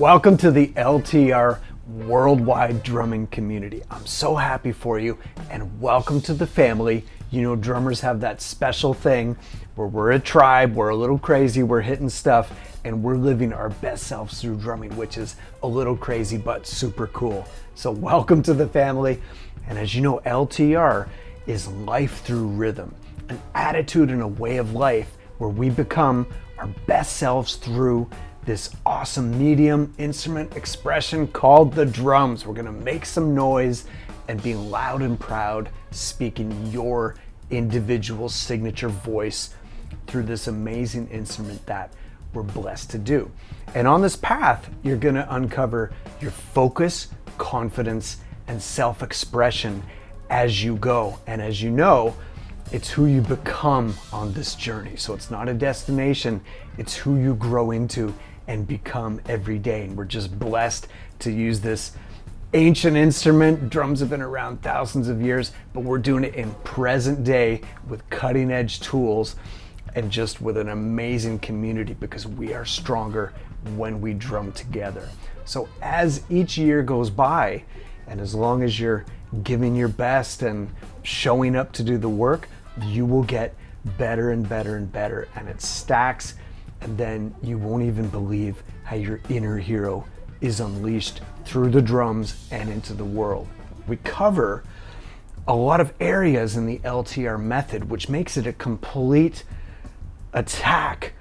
Welcome to the LTR worldwide drumming community. I'm so happy for you and welcome to the family. You know, drummers have that special thing where we're a tribe, we're a little crazy, we're hitting stuff, and we're living our best selves through drumming, which is a little crazy but super cool. So welcome to the family. And as you know, LTR is life through rhythm, an attitude and a way of life where we become our best selves through this awesome medium instrument expression called the drums. We're gonna make some noise and be loud and proud, speaking your individual signature voice through this amazing instrument that we're blessed to do. And on this path, you're gonna uncover your focus, confidence, and self-expression as you go. And as you know, it's who you become on this journey. So it's not a destination, it's who you grow into and become every day. And we're just blessed to use this ancient instrument. Drums have been around thousands of years, but we're doing it in present day with cutting edge tools and just with an amazing community, because we are stronger when we drum together. So as each year goes by, and as long as you're giving your best and showing up to do the work, you will get better and better and better, and it stacks. And then you won't even believe how your inner hero is unleashed through the drums and into the world. We cover a lot of areas in the LTR method, which makes it a complete attack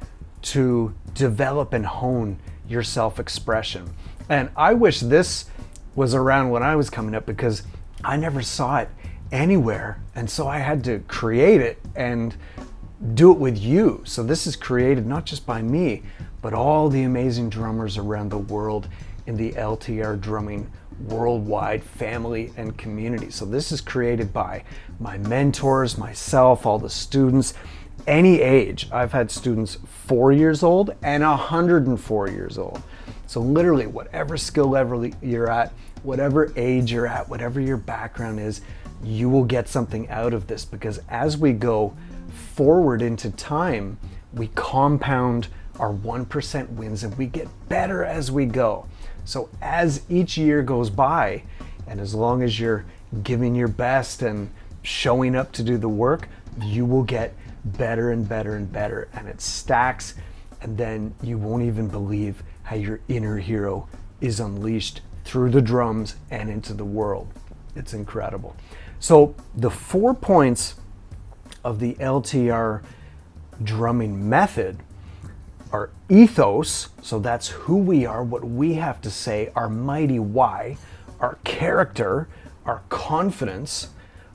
to develop and hone your self-expression. And I wish this was around when I was coming up, because I never saw it anywhere. And so I had to create it and do it with you. So this is created not just by me, but all the amazing drummers around the world in the LTR drumming worldwide family and community. So this is created by my mentors, myself, all the students, any age. I've had students 4 years old and 104 years old. So literally whatever skill level you're at, whatever age you're at, whatever your background is, you will get something out of this, because as we go forward into time, we compound our 1% wins and we get better as we go. So as each year goes by, and as long as you're giving your best and showing up to do the work, you will get better and better and better, and it stacks. And then you won't even believe how your inner hero is unleashed through the drums and into the world. It's incredible. So the 4 points of the LTR drumming method are ethos, so that's who we are, what we have to say, our mighty why, our character, our confidence,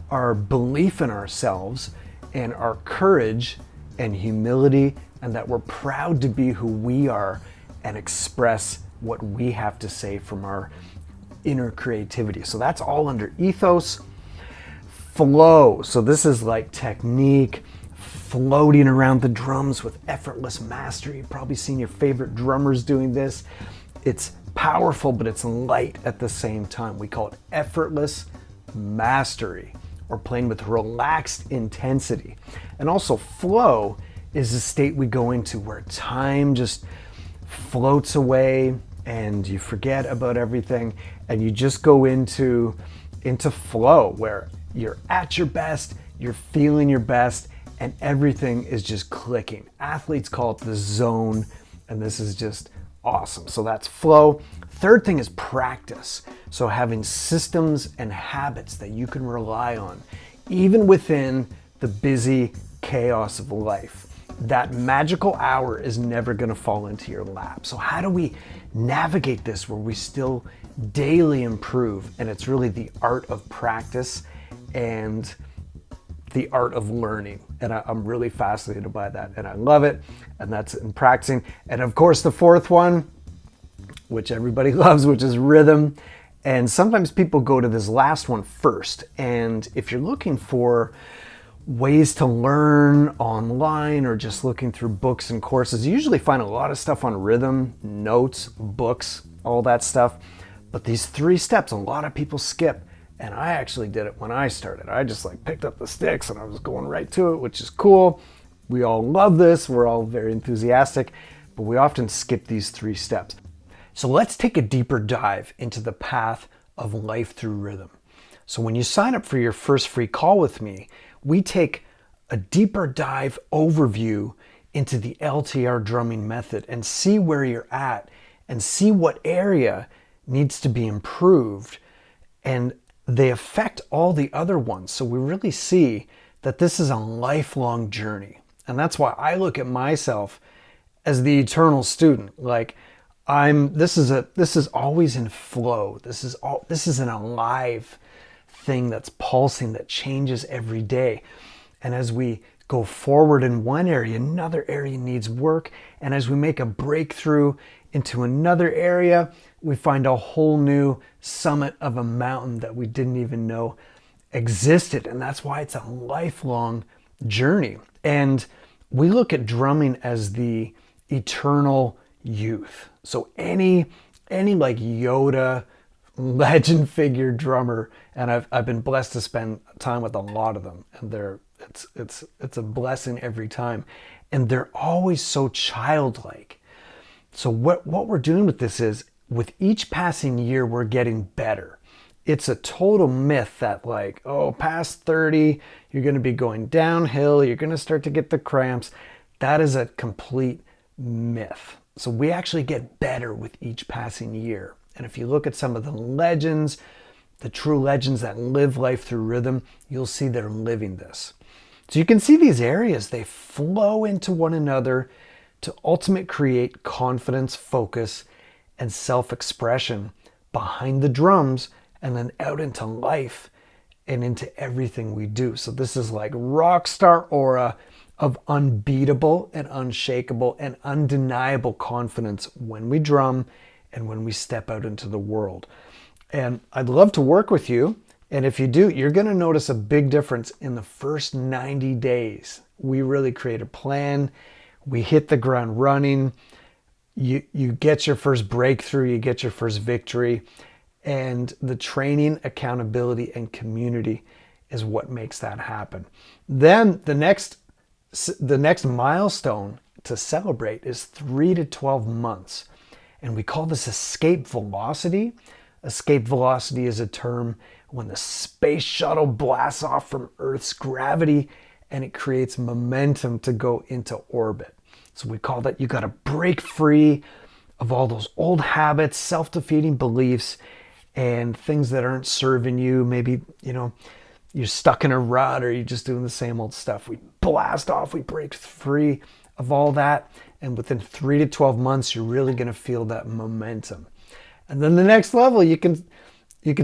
our belief in ourselves, and our courage and humility, and that we're proud to be who we are and express what we have to say from our inner creativity. So that's all under ethos. Flow, so this is like technique, floating around the drums with effortless mastery. You've probably seen your favorite drummers doing this. It's powerful, but it's light at the same time. We call it effortless mastery, or playing with relaxed intensity. And also flow is a state we go into where time just floats away and you forget about everything and you just go into flow, where you're at your best, you're feeling your best, and everything is just clicking. Athletes call it the zone, and this is just awesome. So that's flow. Third thing is practice. So having systems and habits that you can rely on, even within the busy chaos of life. That magical hour is never gonna fall into your lap. So how do we navigate this where we still daily improve? And it's really the art of practice and the art of learning. And I'm really fascinated by that, and I love it. And that's in practicing. And of course, the fourth one, which everybody loves, which is rhythm. And sometimes people go to this last one first. And if you're looking for ways to learn online or just looking through books and courses, you usually find a lot of stuff on rhythm, notes, books, all that stuff. But these 3 steps, a lot of people skip. And I actually did it when I started. I just picked up the sticks and I was going right to it, which is cool. We all love this. We're all very enthusiastic, but we often skip these 3 steps. So let's take a deeper dive into the path of life through rhythm. So when you sign up for your first free call with me, we take a deeper dive overview into the LTR drumming method and see where you're at and see what area needs to be improved, and they affect all the other ones. So we really see that this is a lifelong journey. And that's why I look at myself as the eternal student. Like this is always in flow. This is an alive thing that's pulsing, that changes every day. And as we go forward in one area, another area needs work. And as we make a breakthrough into another area, we find a whole new summit of a mountain that we didn't even know existed. And that's why it's a lifelong journey. And we look at drumming as the eternal youth. So any like Yoda legend figure drummer, and I've been blessed to spend time with a lot of them, and it's a blessing every time, and they're always so childlike. So what we're doing with this is, with each passing year we're getting better. It's a total myth that like, oh, past 30 you're going to be going downhill, you're going to start to get the cramps. That is a complete myth. So we actually get better with each passing year. And if you look at some of the legends, the true legends that live life through rhythm, you'll see they're living this. So you can see these areas, they flow into one another to ultimately create confidence, focus, and self-expression behind the drums, and then out into life and into everything we do. So this is like rock star aura of unbeatable and unshakable and undeniable confidence when we drum and when we step out into the world. And I'd love to work with you. And if you do, you're going to notice a big difference in the first 90 days. We really create a plan. We hit the ground running. You get your first breakthrough, you get your first victory. And the training, accountability, and community is what makes that happen. Then the next milestone to celebrate is 3 to 12 months. And we call this escape velocity. Escape velocity is a term when the space shuttle blasts off from Earth's gravity and it creates momentum to go into orbit. So we call that, you got to break free of all those old habits, self-defeating beliefs, and things that aren't serving you. Maybe, you're stuck in a rut or you're just doing the same old stuff. We blast off, we break free of all that. And within 3 to 12 months, you're really going to feel that momentum. And then the next level, you can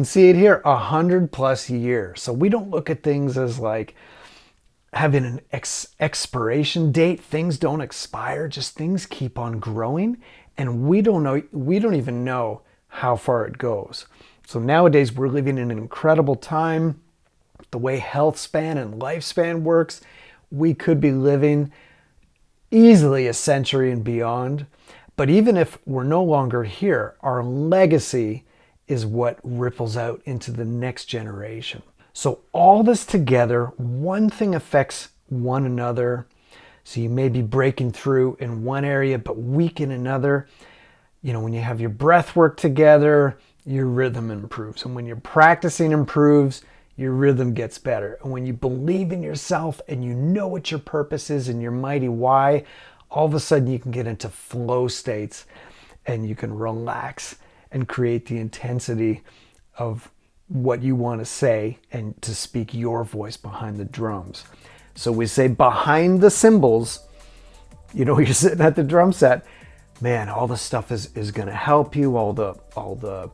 see it here, 100+ years. So we don't look at things as like having an expiration date. Things don't expire, just things keep on growing. And we don't even know how far it goes. So nowadays we're living in an incredible time. The way health span and lifespan works, we could be living easily a century and beyond. But even if we're no longer here, our legacy is what ripples out into the next generation. So all this together, one thing affects one another. So you may be breaking through in one area, but weak in another. When you have your breath work together, your rhythm improves. And when your practicing improves, your rhythm gets better. And when you believe in yourself and you know what your purpose is and your mighty why, all of a sudden you can get into flow states and you can relax and create the intensity of what you want to say and to speak your voice behind the drums. So we say behind the cymbals, you're sitting at the drum set, man, all the stuff is going to help you, all the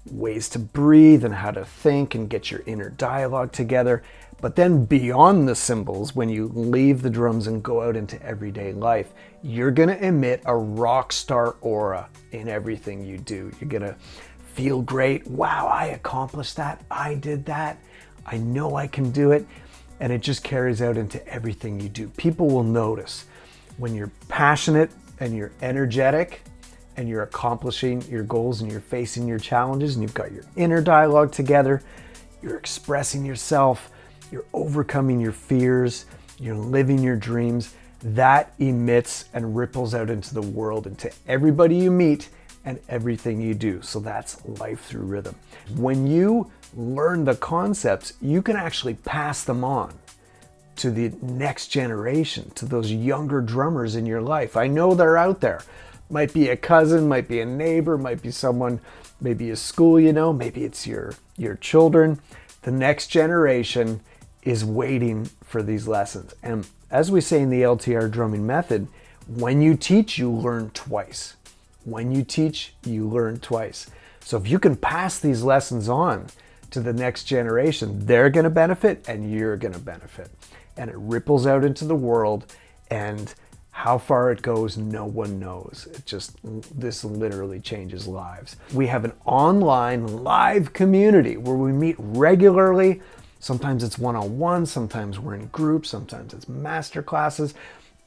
ways to breathe and how to think and get your inner dialogue together. But then beyond the cymbals, when you leave the drums and go out into everyday life, you're going to emit a rock star aura in everything you do. You're going to feel great. Wow, I accomplished that. I did that. I know I can do it. And it just carries out into everything you do. People will notice when you're passionate and you're energetic and you're accomplishing your goals and you're facing your challenges and you've got your inner dialogue together, you're expressing yourself, you're overcoming your fears, you're living your dreams. That emits and ripples out into the world, into everybody you meet. and everything you do. So that's life through rhythm. When you learn the concepts, you can actually pass them on to the next generation, to those younger drummers in your life. I know they're out there. Might be a cousin, might be a neighbor, might be someone, maybe a school, maybe it's your children. The next generation is waiting for these lessons. And as we say in the LTR drumming method, when you teach, you learn twice. When you teach, you learn twice. So if you can pass these lessons on to the next generation, they're going to benefit and you're going to benefit. And it ripples out into the world, and how far it goes, no one knows. This literally changes lives. We have an online live community where we meet regularly. Sometimes it's one-on-one, sometimes we're in groups, sometimes it's master classes.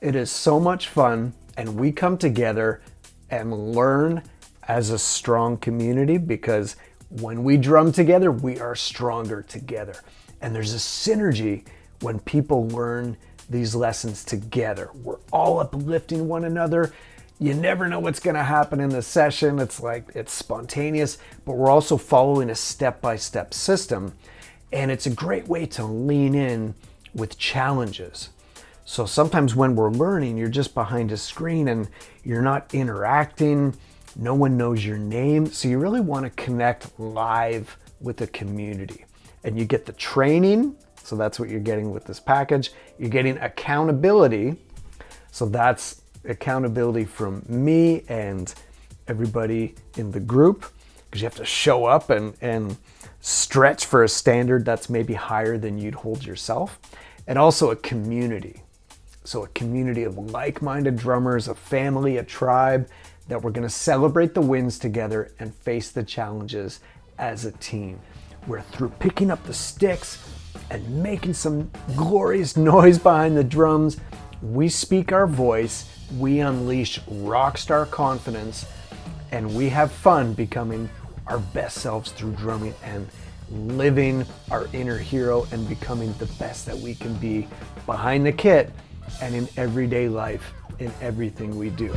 It is so much fun, and we come together and learn as a strong community, because when we drum together, we are stronger together. And there's a synergy when people learn these lessons together. We're all uplifting one another. You never know what's going to happen in the session. It's spontaneous, but we're also following a step-by-step system. And it's a great way to lean in with challenges. So sometimes when we're learning, you're just behind a screen and you're not interacting. No one knows your name. So you really want to connect live with the community. And you get the training. So that's what you're getting with this package. You're getting accountability. So that's accountability from me and everybody in the group, because you have to show up and stretch for a standard that's maybe higher than you'd hold yourself. And also a community. So a community of like-minded drummers, a family, a tribe, that we're going to celebrate the wins together and face the challenges as a team. Where through picking up the sticks and making some glorious noise behind the drums, we speak our voice, we unleash rock star confidence, and we have fun becoming our best selves through drumming and living our inner hero and becoming the best that we can be behind the kit and in everyday life, in everything we do.